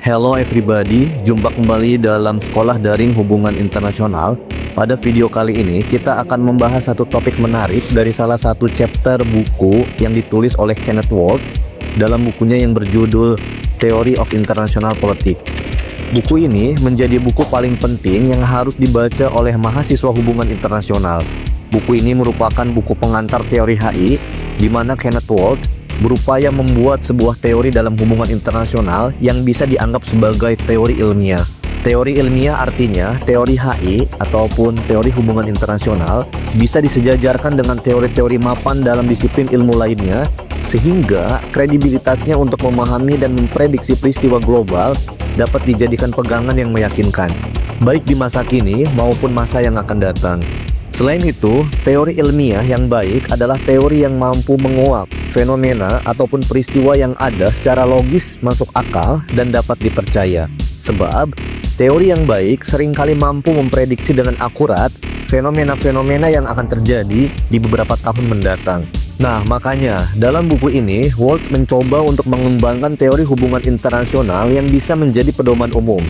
Hello everybody, jumpa kembali dalam Sekolah Daring Hubungan Internasional. Pada video kali ini kita akan membahas satu topik menarik dari salah satu chapter buku yang ditulis oleh Kenneth Walt dalam bukunya yang berjudul Theory of International Politics. Buku ini menjadi buku paling penting yang harus dibaca oleh mahasiswa hubungan internasional. Buku ini merupakan buku pengantar teori HI di mana Kenneth Walt berupaya membuat sebuah teori dalam hubungan internasional yang bisa dianggap sebagai teori ilmiah. Teori ilmiah artinya teori HI ataupun teori hubungan internasional bisa disejajarkan dengan teori-teori mapan dalam disiplin ilmu lainnya, sehingga kredibilitasnya untuk memahami dan memprediksi peristiwa global dapat dijadikan pegangan yang meyakinkan, baik di masa kini maupun masa yang akan datang. Selain itu, teori ilmiah yang baik adalah teori yang mampu menguak fenomena ataupun peristiwa yang ada secara logis, masuk akal, dan dapat dipercaya. Sebab, teori yang baik seringkali mampu memprediksi dengan akurat fenomena-fenomena yang akan terjadi di beberapa tahun mendatang. Nah, makanya dalam buku ini, Walt mencoba untuk mengembangkan teori hubungan internasional yang bisa menjadi pedoman umum,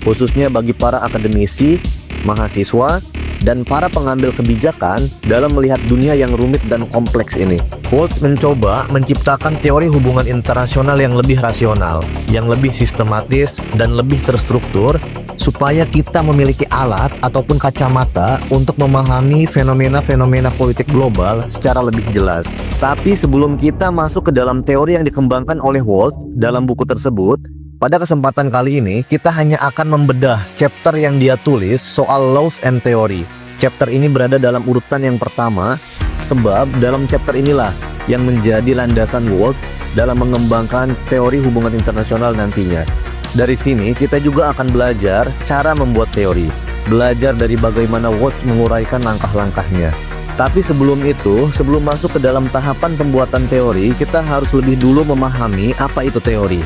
khususnya bagi para akademisi, mahasiswa, dan para pengambil kebijakan dalam melihat dunia yang rumit dan kompleks ini. Walt mencoba menciptakan teori hubungan internasional yang lebih rasional, yang lebih sistematis, dan lebih terstruktur, supaya kita memiliki alat ataupun kacamata untuk memahami fenomena-fenomena politik global secara lebih jelas. Tapi sebelum kita masuk ke dalam teori yang dikembangkan oleh Walt dalam buku tersebut, pada kesempatan kali ini, kita hanya akan membedah chapter yang dia tulis soal laws and theory. Chapter ini berada dalam urutan yang pertama, sebab dalam chapter inilah yang menjadi landasan Walt dalam mengembangkan teori hubungan internasional nantinya. Dari sini, kita juga akan belajar cara membuat teori, belajar dari bagaimana Walt menguraikan langkah-langkahnya. Tapi sebelum itu, sebelum masuk ke dalam tahapan pembuatan teori, kita harus lebih dulu memahami apa itu teori.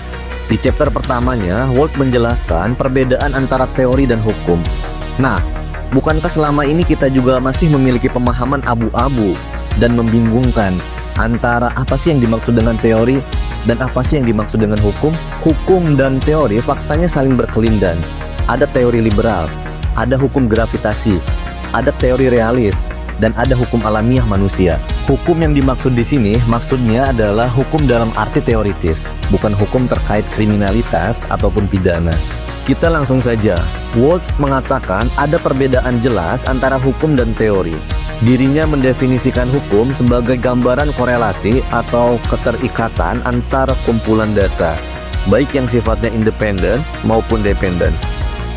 Di chapter pertamanya, Walt menjelaskan perbedaan antara teori dan hukum. Nah, bukankah selama ini kita juga masih memiliki pemahaman abu-abu dan membingungkan antara apa sih yang dimaksud dengan teori dan apa sih yang dimaksud dengan hukum? Hukum dan teori faktanya saling berkelindan. Ada teori liberal, ada hukum gravitasi, ada teori realis, dan ada hukum alamiah manusia. Hukum yang dimaksud di sini maksudnya adalah hukum dalam arti teoritis, bukan hukum terkait kriminalitas ataupun pidana. Kita langsung saja. Walt mengatakan ada perbedaan jelas antara hukum dan teori. Dirinya mendefinisikan hukum sebagai gambaran korelasi atau keterikatan antara kumpulan data, baik yang sifatnya independen maupun dependen.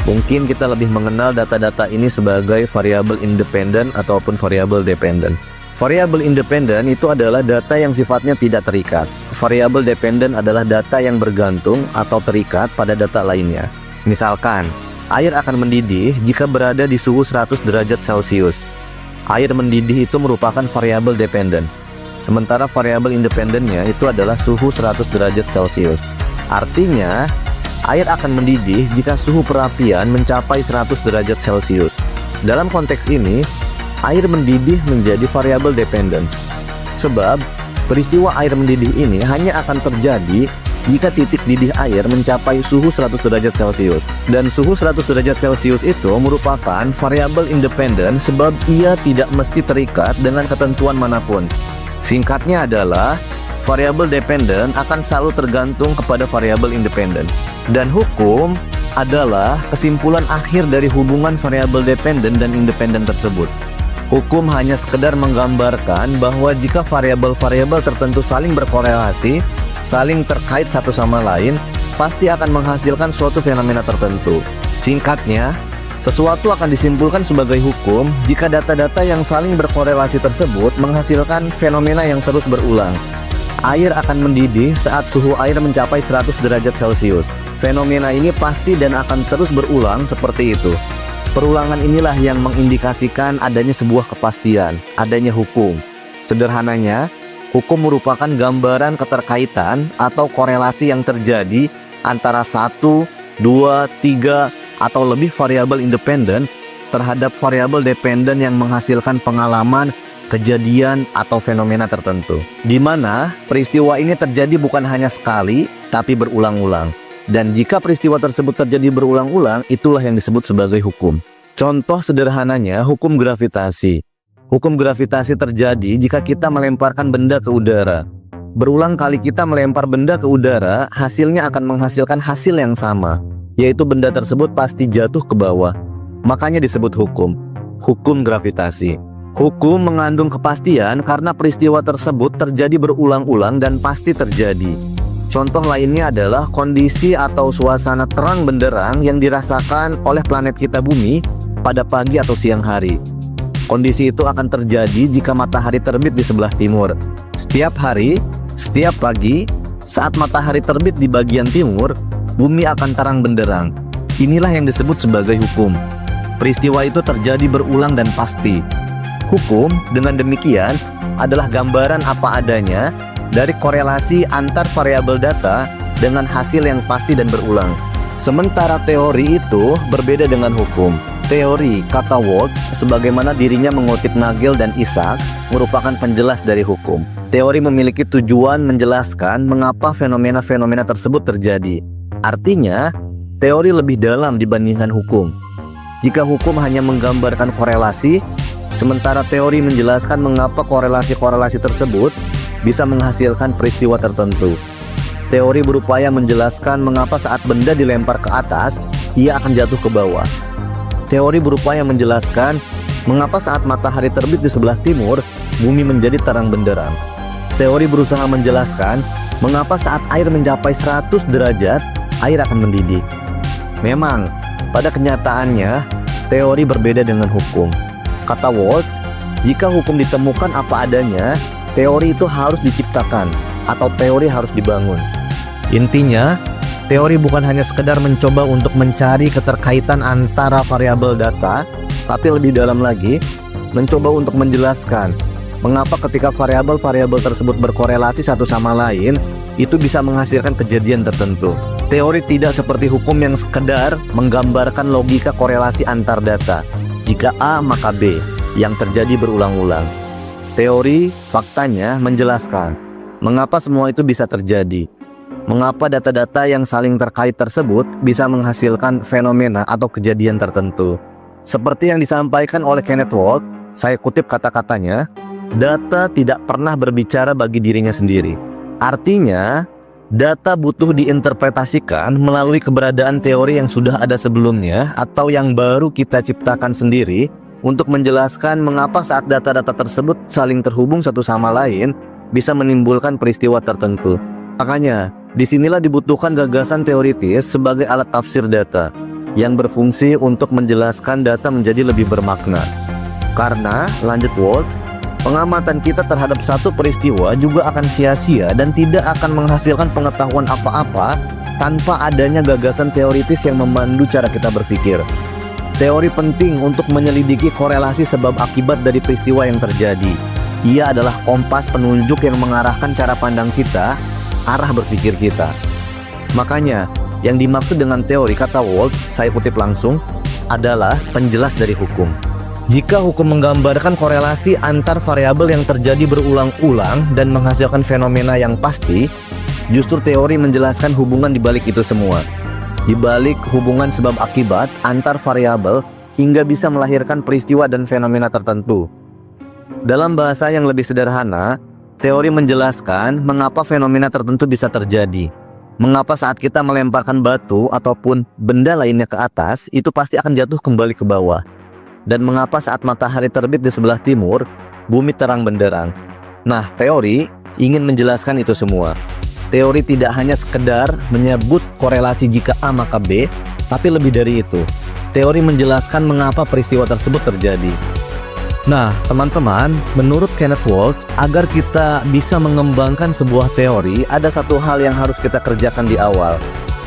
Mungkin kita lebih mengenal data-data ini sebagai variabel independen ataupun variabel dependen. Variabel independen itu adalah data yang sifatnya tidak terikat. Variabel dependen adalah data yang bergantung atau terikat pada data lainnya. Misalkan, air akan mendidih jika berada di suhu 100 derajat Celcius. Air mendidih itu merupakan variabel dependen. Sementara variabel independennya itu adalah suhu 100 derajat Celcius. Artinya, air akan mendidih jika suhu perapian mencapai 100 derajat Celcius. Dalam konteks ini, air mendidih menjadi variabel dependen. Sebab, peristiwa air mendidih ini hanya akan terjadi jika titik didih air mencapai suhu 100 derajat Celcius. Dan suhu 100 derajat Celcius itu merupakan variabel independen sebab ia tidak mesti terikat dengan ketentuan manapun. Singkatnya adalah, variabel dependen akan selalu tergantung kepada variabel independen. Dan hukum adalah kesimpulan akhir dari hubungan variabel dependen dan independen tersebut. Hukum hanya sekedar menggambarkan bahwa jika variabel-variabel tertentu saling berkorelasi, saling terkait satu sama lain, pasti akan menghasilkan suatu fenomena tertentu. Singkatnya, sesuatu akan disimpulkan sebagai hukum jika data-data yang saling berkorelasi tersebut menghasilkan fenomena yang terus berulang. Air akan mendidih saat suhu air mencapai 100 derajat Celcius. Fenomena ini pasti dan akan terus berulang seperti itu. Perulangan inilah yang mengindikasikan adanya sebuah kepastian, adanya hukum. Sederhananya, hukum merupakan gambaran keterkaitan atau korelasi yang terjadi antara 1, 2, 3, atau lebih variabel independen terhadap variabel dependen yang menghasilkan pengalaman, kejadian, atau fenomena tertentu. Di mana peristiwa ini terjadi bukan hanya sekali, tapi berulang-ulang. Dan jika peristiwa tersebut terjadi berulang-ulang, itulah yang disebut sebagai hukum. Contoh sederhananya, hukum gravitasi. Hukum gravitasi terjadi jika kita melemparkan benda ke udara. Berulang kali kita melempar benda ke udara, hasilnya akan menghasilkan hasil yang sama, yaitu benda tersebut pasti jatuh ke bawah. Makanya disebut hukum. Hukum gravitasi. Hukum mengandung kepastian karena peristiwa tersebut terjadi berulang-ulang dan pasti terjadi. Contoh lainnya adalah kondisi atau suasana terang benderang yang dirasakan oleh planet kita Bumi pada pagi atau siang hari. Kondisi itu akan terjadi jika matahari terbit di sebelah timur. Setiap hari, setiap pagi, saat matahari terbit di bagian timur, bumi akan terang benderang. Inilah yang disebut sebagai hukum. Peristiwa itu terjadi berulang dan pasti. Hukum dengan demikian adalah gambaran apa adanya dari korelasi antar variabel data dengan hasil yang pasti dan berulang. Sementara teori itu berbeda dengan hukum. Teori, kata Walt, sebagaimana dirinya mengutip Nagel dan Isaac, merupakan penjelas dari hukum. Teori memiliki tujuan menjelaskan mengapa fenomena-fenomena tersebut terjadi. Artinya, teori lebih dalam dibandingkan hukum. Jika hukum hanya menggambarkan korelasi, sementara teori menjelaskan mengapa korelasi-korelasi tersebut bisa menghasilkan peristiwa tertentu. Teori berupaya menjelaskan mengapa saat benda dilempar ke atas, ia akan jatuh ke bawah. Teori berupaya menjelaskan mengapa saat matahari terbit di sebelah timur, bumi menjadi terang benderang. Teori berusaha menjelaskan mengapa saat air mencapai 100 derajat, air akan mendidih. Memang, pada kenyataannya, teori berbeda dengan hukum. Kata Waltz, jika hukum ditemukan apa adanya, teori itu harus diciptakan atau teori harus dibangun. Intinya, teori bukan hanya sekedar mencoba untuk mencari keterkaitan antara variabel data, tapi lebih dalam lagi, mencoba untuk menjelaskan mengapa ketika variabel-variabel tersebut berkorelasi satu sama lain, itu bisa menghasilkan kejadian tertentu. Teori tidak seperti hukum yang sekedar menggambarkan logika korelasi antar data. Jika A maka B, yang terjadi berulang-ulang. Teori faktanya menjelaskan mengapa semua itu bisa terjadi. Mengapa data-data yang saling terkait tersebut bisa menghasilkan fenomena atau kejadian tertentu. Seperti yang disampaikan oleh Kenneth Walt, saya kutip kata-katanya, data tidak pernah berbicara bagi dirinya sendiri. Artinya, data butuh diinterpretasikan melalui keberadaan teori yang sudah ada sebelumnya atau yang baru kita ciptakan sendiri untuk menjelaskan mengapa saat data-data tersebut saling terhubung satu sama lain bisa menimbulkan peristiwa tertentu. Makanya, disinilah dibutuhkan gagasan teoritis sebagai alat tafsir data yang berfungsi untuk menjelaskan data menjadi lebih bermakna. Karena, lanjut Walt, pengamatan kita terhadap satu peristiwa juga akan sia-sia dan tidak akan menghasilkan pengetahuan apa-apa tanpa adanya gagasan teoritis yang memandu cara kita berpikir. Teori penting untuk menyelidiki korelasi sebab akibat dari peristiwa yang terjadi. Ia adalah kompas penunjuk yang mengarahkan cara pandang kita, arah berpikir kita. Makanya, yang dimaksud dengan teori, kata Walt, saya kutip langsung, adalah penjelas dari hukum. Jika hukum menggambarkan korelasi antar variabel yang terjadi berulang-ulang dan menghasilkan fenomena yang pasti, justru teori menjelaskan hubungan di balik itu semua. Di balik hubungan sebab akibat antar variabel hingga bisa melahirkan peristiwa dan fenomena tertentu. Dalam bahasa yang lebih sederhana, teori menjelaskan mengapa fenomena tertentu bisa terjadi. Mengapa saat kita melemparkan batu ataupun benda lainnya ke atas, itu pasti akan jatuh kembali ke bawah. Dan mengapa saat matahari terbit di sebelah timur, bumi terang benderang. Nah, teori ingin menjelaskan itu semua. Teori tidak hanya sekedar menyebut korelasi jika A maka B, tapi lebih dari itu. Teori menjelaskan mengapa peristiwa tersebut terjadi. Nah, teman-teman, menurut Kenneth Walt, agar kita bisa mengembangkan sebuah teori, ada satu hal yang harus kita kerjakan di awal.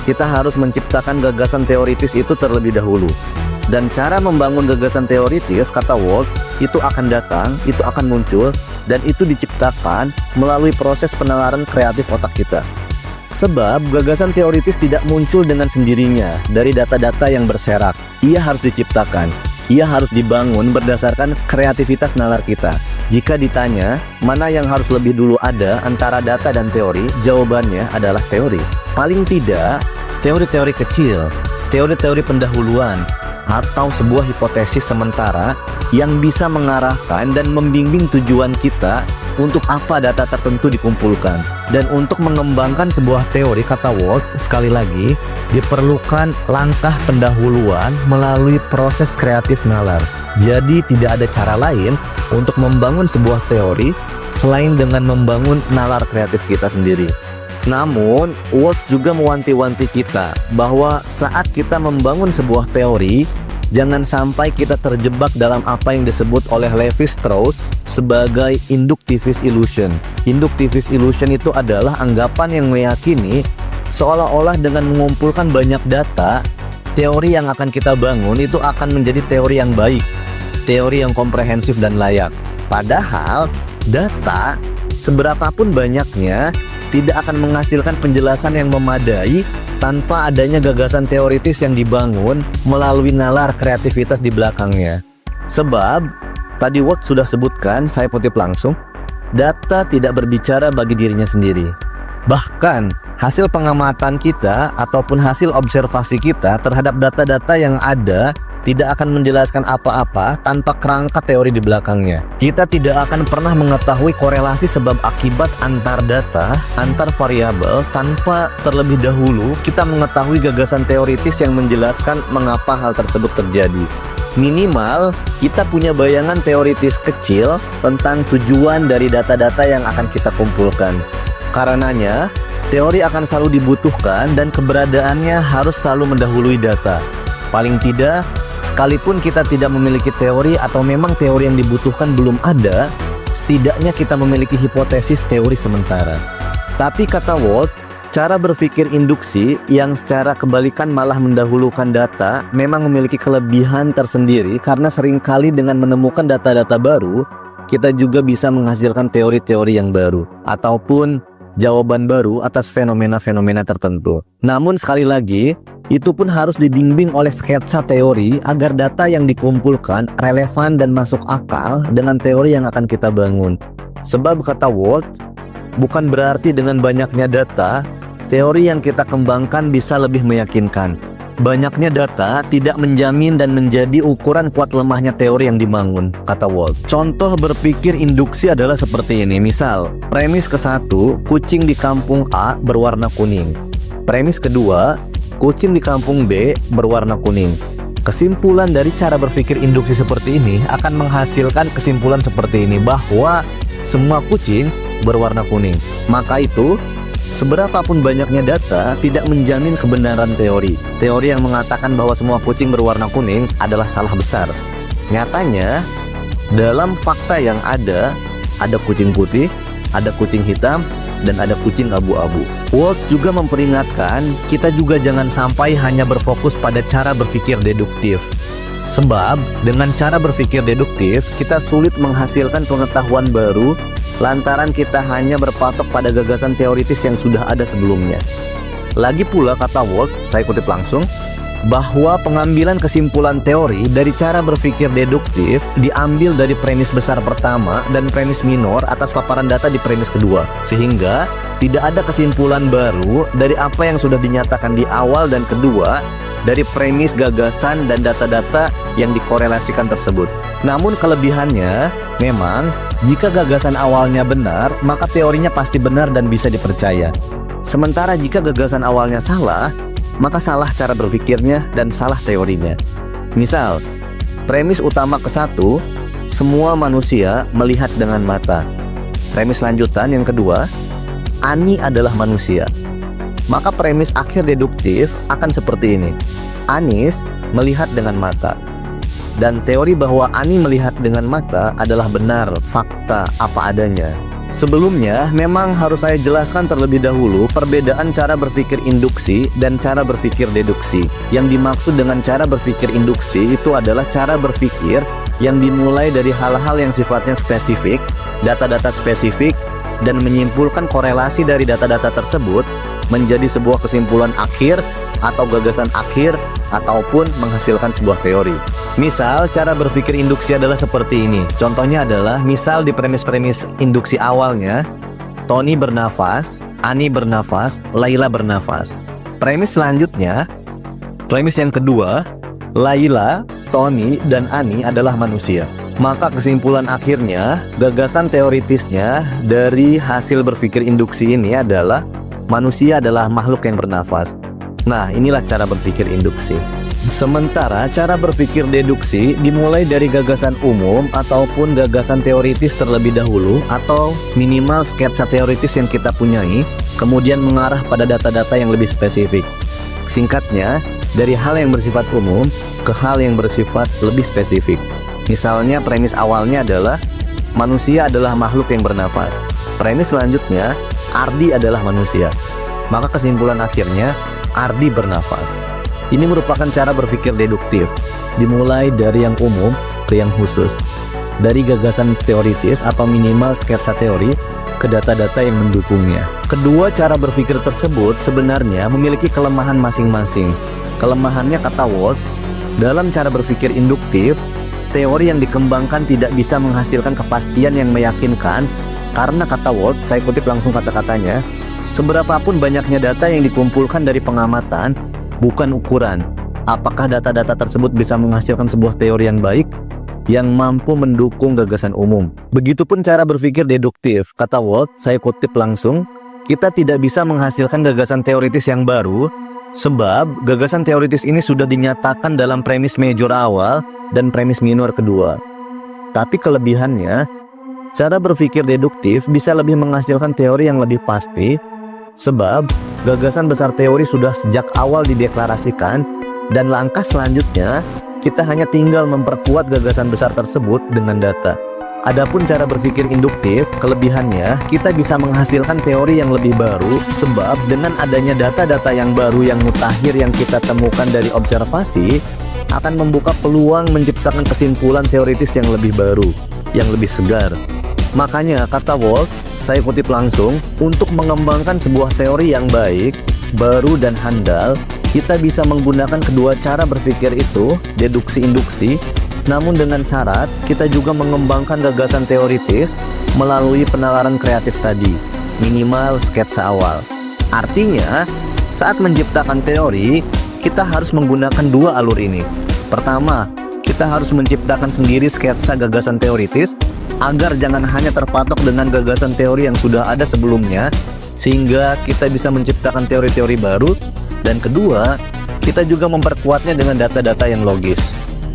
Kita harus menciptakan gagasan teoritis itu terlebih dahulu. Dan cara membangun gagasan teoritis, kata Walt, itu akan datang, itu akan muncul, dan itu diciptakan melalui proses penalaran kreatif otak kita. Sebab gagasan teoritis tidak muncul dengan sendirinya dari data-data yang berserak. Ia harus diciptakan. Ia harus dibangun berdasarkan kreativitas nalar kita. Jika ditanya, mana yang harus lebih dulu ada antara data dan teori, jawabannya adalah teori. Paling tidak, teori-teori kecil, teori-teori pendahuluan, atau sebuah hipotesis sementara yang bisa mengarahkan dan membimbing tujuan kita untuk apa data tertentu dikumpulkan. Dan untuk mengembangkan sebuah teori, kata Waltz, sekali lagi, diperlukan langkah pendahuluan melalui proses kreatif nalar. Jadi tidak ada cara lain untuk membangun sebuah teori selain dengan membangun nalar kreatif kita sendiri. Namun, Waltz juga mewanti-wanti kita bahwa saat kita membangun sebuah teori, jangan sampai kita terjebak dalam apa yang disebut oleh Levi-Strauss sebagai inductivist illusion. Inductivist illusion itu adalah anggapan yang meyakini seolah-olah dengan mengumpulkan banyak data, teori yang akan kita bangun itu akan menjadi teori yang baik, teori yang komprehensif dan layak. Padahal, data seberapapun banyaknya tidak akan menghasilkan penjelasan yang memadai tanpa adanya gagasan teoritis yang dibangun melalui nalar kreativitas di belakangnya. Sebab, tadi Waltz sudah sebutkan, saya kutip langsung, data tidak berbicara bagi dirinya sendiri. Bahkan, hasil pengamatan kita ataupun hasil observasi kita terhadap data-data yang ada tidak akan menjelaskan apa-apa tanpa kerangka teori di belakangnya. Kita tidak akan pernah mengetahui korelasi sebab akibat antar data, antar variabel tanpa terlebih dahulu kita mengetahui gagasan teoritis yang menjelaskan mengapa hal tersebut terjadi. Minimal, kita punya bayangan teoritis kecil tentang tujuan dari data-data yang akan kita kumpulkan. Karenanya, teori akan selalu dibutuhkan dan keberadaannya harus selalu mendahului data. Paling tidak, sekalipun kita tidak memiliki teori atau memang teori yang dibutuhkan belum ada, setidaknya kita memiliki hipotesis teori sementara. Tapi kata Waltz, cara berpikir induksi yang secara kebalikan malah mendahulukan data memang memiliki kelebihan tersendiri karena seringkali dengan menemukan data-data baru, kita juga bisa menghasilkan teori-teori yang baru ataupun jawaban baru atas fenomena-fenomena tertentu. Namun sekali lagi, itu pun harus dibimbing oleh sketsa teori agar data yang dikumpulkan relevan dan masuk akal dengan teori yang akan kita bangun. Sebab kata Waltz, bukan berarti dengan banyaknya data, teori yang kita kembangkan bisa lebih meyakinkan. Banyaknya data tidak menjamin dan menjadi ukuran kuat lemahnya teori yang dibangun, kata Waltz. Contoh berpikir induksi adalah seperti ini. Misal, premis ke-1, kucing di kampung A berwarna kuning. Premis kedua, kucing di kampung B berwarna kuning. Kesimpulan dari cara berpikir induksi seperti ini akan menghasilkan kesimpulan seperti ini, bahwa semua kucing berwarna kuning. Maka itu, seberapapun banyaknya data tidak menjamin kebenaran teori. Teori yang mengatakan bahwa semua kucing berwarna kuning adalah salah besar. Nyatanya, dalam fakta yang ada kucing putih, ada kucing hitam, dan ada kucing abu-abu. Waltz juga memperingatkan kita juga jangan sampai hanya berfokus pada cara berpikir deduktif. Sebab dengan cara berpikir deduktif, kita sulit menghasilkan pengetahuan baru lantaran kita hanya berpatok pada gagasan teoritis yang sudah ada sebelumnya. Lagi pula kata Waltz, saya kutip langsung, bahwa pengambilan kesimpulan teori dari cara berpikir deduktif diambil dari premis besar pertama dan premis minor atas paparan data di premis kedua, sehingga tidak ada kesimpulan baru dari apa yang sudah dinyatakan di awal dan kedua dari premis gagasan dan data-data yang dikorelasikan tersebut. Namun kelebihannya, memang jika gagasan awalnya benar, maka teorinya pasti benar dan bisa dipercaya. Sementara jika gagasan awalnya salah, maka salah cara berpikirnya dan salah teorinya. Misal, premis utama ke-1, semua manusia melihat dengan mata. Premis lanjutan yang kedua, Ani adalah manusia. Maka premis akhir deduktif akan seperti ini. Anis melihat dengan mata. Dan teori bahwa Ani melihat dengan mata adalah benar, fakta, apa adanya. Sebelumnya, memang harus saya jelaskan terlebih dahulu perbedaan cara berpikir induksi dan cara berpikir deduksi. Yang dimaksud dengan cara berpikir induksi itu adalah cara berpikir yang dimulai dari hal-hal yang sifatnya spesifik, data-data spesifik, dan menyimpulkan korelasi dari data-data tersebut menjadi sebuah kesimpulan akhir atau gagasan akhir ataupun menghasilkan sebuah teori. Misal, cara berpikir induksi adalah seperti ini. Contohnya adalah, misal di premis-premis induksi awalnya, Tony bernafas, Ani bernafas, Laila bernafas. Premis selanjutnya, premis yang kedua, Layla, Tony, dan Ani adalah manusia. Maka kesimpulan akhirnya, gagasan teoritisnya dari hasil berpikir induksi ini adalah manusia adalah makhluk yang bernafas. Nah, inilah cara berpikir induksi. Sementara cara berpikir deduksi dimulai dari gagasan umum ataupun gagasan teoritis terlebih dahulu, atau minimal sketsa teoritis yang kita punyai, kemudian mengarah pada data-data yang lebih spesifik. Singkatnya, dari hal yang bersifat umum ke hal yang bersifat lebih spesifik. Misalnya premis awalnya adalah manusia adalah makhluk yang bernafas. Premis selanjutnya, Ardi adalah manusia. Maka kesimpulan akhirnya, Ardi bernafas. Ini merupakan cara berpikir deduktif, dimulai dari yang umum ke yang khusus, dari gagasan teoritis atau minimal sketsa teori ke data-data yang mendukungnya. Kedua cara berpikir tersebut sebenarnya memiliki kelemahan masing-masing. Kelemahannya, kata Walt, dalam cara berpikir induktif, teori yang dikembangkan tidak bisa menghasilkan kepastian yang meyakinkan karena, kata Walt, saya kutip langsung kata-katanya, seberapapun banyaknya data yang dikumpulkan dari pengamatan, bukan ukuran apakah data-data tersebut bisa menghasilkan sebuah teori yang baik yang mampu mendukung gagasan umum. Begitupun cara berpikir deduktif, kata Walt, saya kutip langsung, kita tidak bisa menghasilkan gagasan teoritis yang baru sebab gagasan teoritis ini sudah dinyatakan dalam premis major awal dan premis minor kedua. Tapi kelebihannya, cara berpikir deduktif bisa lebih menghasilkan teori yang lebih pasti sebab gagasan besar teori sudah sejak awal dideklarasikan dan langkah selanjutnya kita hanya tinggal memperkuat gagasan besar tersebut dengan data. Adapun cara berpikir induktif, kelebihannya kita bisa menghasilkan teori yang lebih baru sebab dengan adanya data-data yang baru yang mutakhir yang kita temukan dari observasi akan membuka peluang menciptakan kesimpulan teoritis yang lebih baru, yang lebih segar. Makanya, kata Walt, saya kutip langsung, untuk mengembangkan sebuah teori yang baik, baru dan handal, kita bisa menggunakan kedua cara berpikir itu, deduksi-induksi, namun dengan syarat kita juga mengembangkan gagasan teoritis melalui penalaran kreatif tadi, minimal sketsa awal. Artinya, saat menciptakan teori, kita harus menggunakan dua alur ini. Pertama, kita harus menciptakan sendiri sketsa gagasan teoritis agar jangan hanya terpatok dengan gagasan teori yang sudah ada sebelumnya, sehingga kita bisa menciptakan teori-teori baru. Dan kedua, kita juga memperkuatnya dengan data-data yang logis.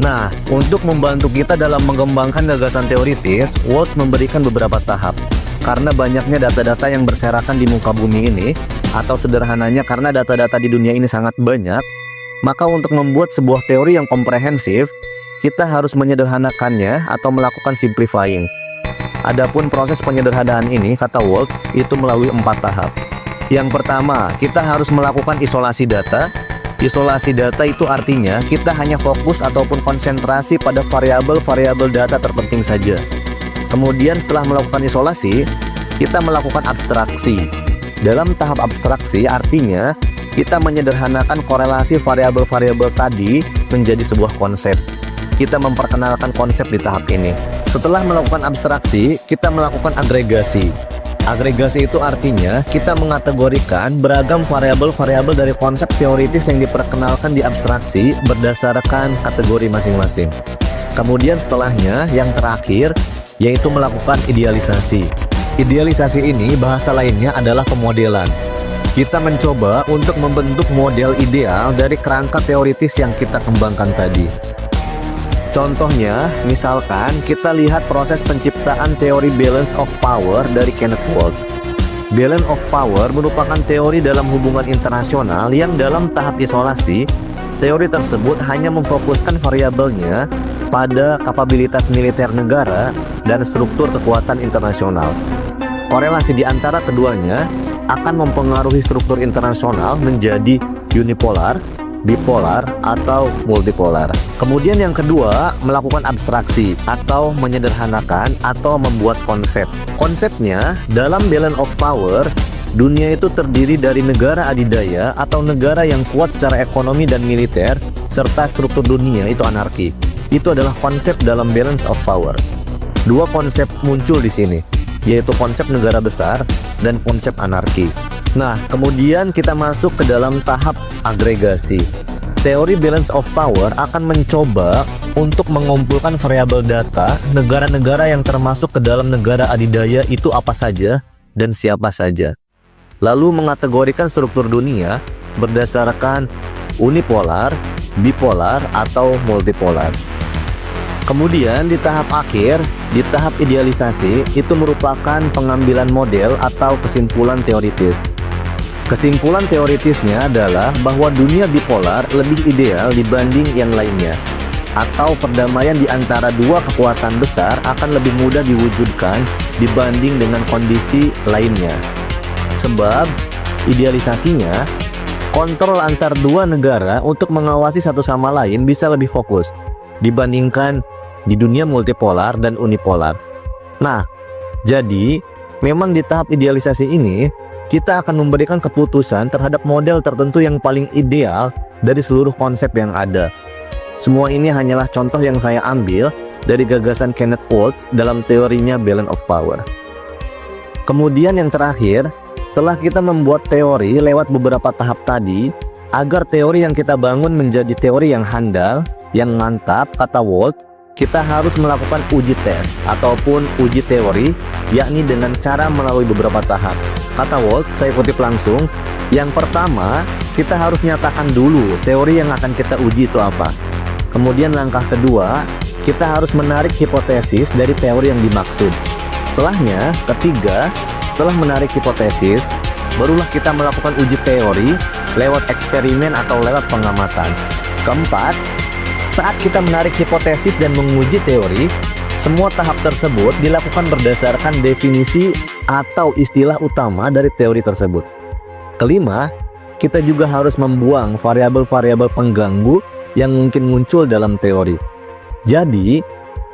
Nah, untuk membantu kita dalam mengembangkan gagasan teoritis, Waltz memberikan beberapa tahap. Karena banyaknya data-data yang berserakan di muka bumi ini, atau sederhananya karena data-data di dunia ini sangat banyak, maka untuk membuat sebuah teori yang komprehensif, kita harus menyederhanakannya atau melakukan simplifying. Adapun proses penyederhanaan ini, kata Waltz, itu melalui 4 tahap. Yang pertama, kita harus melakukan isolasi data. Isolasi data itu artinya kita hanya fokus ataupun konsentrasi pada variabel-variabel data terpenting saja. Kemudian setelah melakukan isolasi, kita melakukan abstraksi. Dalam tahap abstraksi artinya kita menyederhanakan korelasi variabel-variabel tadi menjadi sebuah konsep. Kita memperkenalkan konsep di tahap ini. Setelah melakukan abstraksi, kita melakukan agregasi. Agregasi itu artinya kita mengategorikan beragam variabel-variabel dari konsep teoritis yang diperkenalkan di abstraksi berdasarkan kategori masing-masing. Kemudian setelahnya, yang terakhir, yaitu melakukan idealisasi. Idealisasi ini bahasa lainnya adalah pemodelan. Kita mencoba untuk membentuk model ideal dari kerangka teoritis yang kita kembangkan tadi. Contohnya, misalkan kita lihat proses penciptaan teori balance of power dari Kenneth Waltz. Balance of power merupakan teori dalam hubungan internasional yang dalam tahap isolasi, teori tersebut hanya memfokuskan variabelnya pada kapabilitas militer negara dan struktur kekuatan internasional. Korelasi di antara keduanya akan mempengaruhi struktur internasional menjadi unipolar, bipolar, atau multipolar. Kemudian yang kedua, melakukan abstraksi atau menyederhanakan atau membuat konsep. Konsepnya, dalam balance of power, dunia itu terdiri dari negara adidaya atau negara yang kuat secara ekonomi dan militer, serta struktur dunia itu anarki. Itu adalah konsep dalam balance of power. Dua konsep muncul di sini, yaitu konsep negara besar dan konsep anarki. Nah, kemudian kita masuk ke dalam tahap agregasi. Teori balance of power akan mencoba untuk mengumpulkan variabel data negara-negara yang termasuk ke dalam negara adidaya itu apa saja dan siapa saja. Lalu mengategorikan struktur dunia berdasarkan unipolar, bipolar, atau multipolar. Kemudian di tahap akhir, di tahap idealisasi, itu merupakan pengambilan model atau kesimpulan teoritis. Kesimpulan teoritisnya adalah bahwa dunia bipolar lebih ideal dibanding yang lainnya, atau perdamaian di antara dua kekuatan besar akan lebih mudah diwujudkan dibanding dengan kondisi lainnya. Sebab idealisasinya, kontrol antar dua negara untuk mengawasi satu sama lain bisa lebih fokus dibandingkan di dunia multipolar dan unipolar. Nah, jadi memang di tahap idealisasi ini kita akan memberikan keputusan terhadap model tertentu yang paling ideal dari seluruh konsep yang ada. Semua ini hanyalah contoh yang saya ambil dari gagasan Kenneth Waltz dalam teorinya balance of power. Kemudian yang terakhir, setelah kita membuat teori lewat beberapa tahap tadi, agar teori yang kita bangun menjadi teori yang handal, yang mantap, kata Waltz, kita harus melakukan uji tes ataupun uji teori, yakni dengan cara melalui beberapa tahap. Kata Waltz, saya kutip langsung, yang pertama, kita harus nyatakan dulu teori yang akan kita uji itu apa. Kemudian langkah kedua, kita harus menarik hipotesis dari teori yang dimaksud. Setelahnya, ketiga, setelah menarik hipotesis, barulah kita melakukan uji teori lewat eksperimen atau lewat pengamatan. Keempat, saat kita menarik hipotesis dan menguji teori, semua tahap tersebut dilakukan berdasarkan definisi atau istilah utama dari teori tersebut. Kelima, kita juga harus membuang variabel-variabel pengganggu yang mungkin muncul dalam teori. Jadi,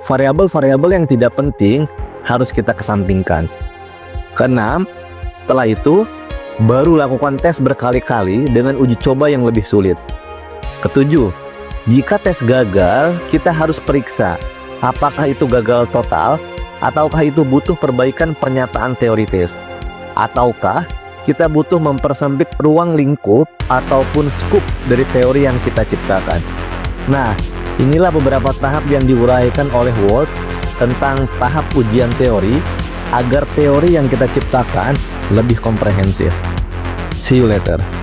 variabel-variabel yang tidak penting harus kita kesampingkan. Keenam, setelah itu, baru lakukan tes berkali-kali dengan uji coba yang lebih sulit. Ketujuh, jika tes gagal, kita harus periksa apakah itu gagal total ataukah itu butuh perbaikan pernyataan teoritis, ataukah kita butuh mempersempit ruang lingkup ataupun scope dari teori yang kita ciptakan. Nah, inilah beberapa tahap yang diuraikan oleh Waltz tentang tahap ujian teori agar teori yang kita ciptakan lebih komprehensif. See you later.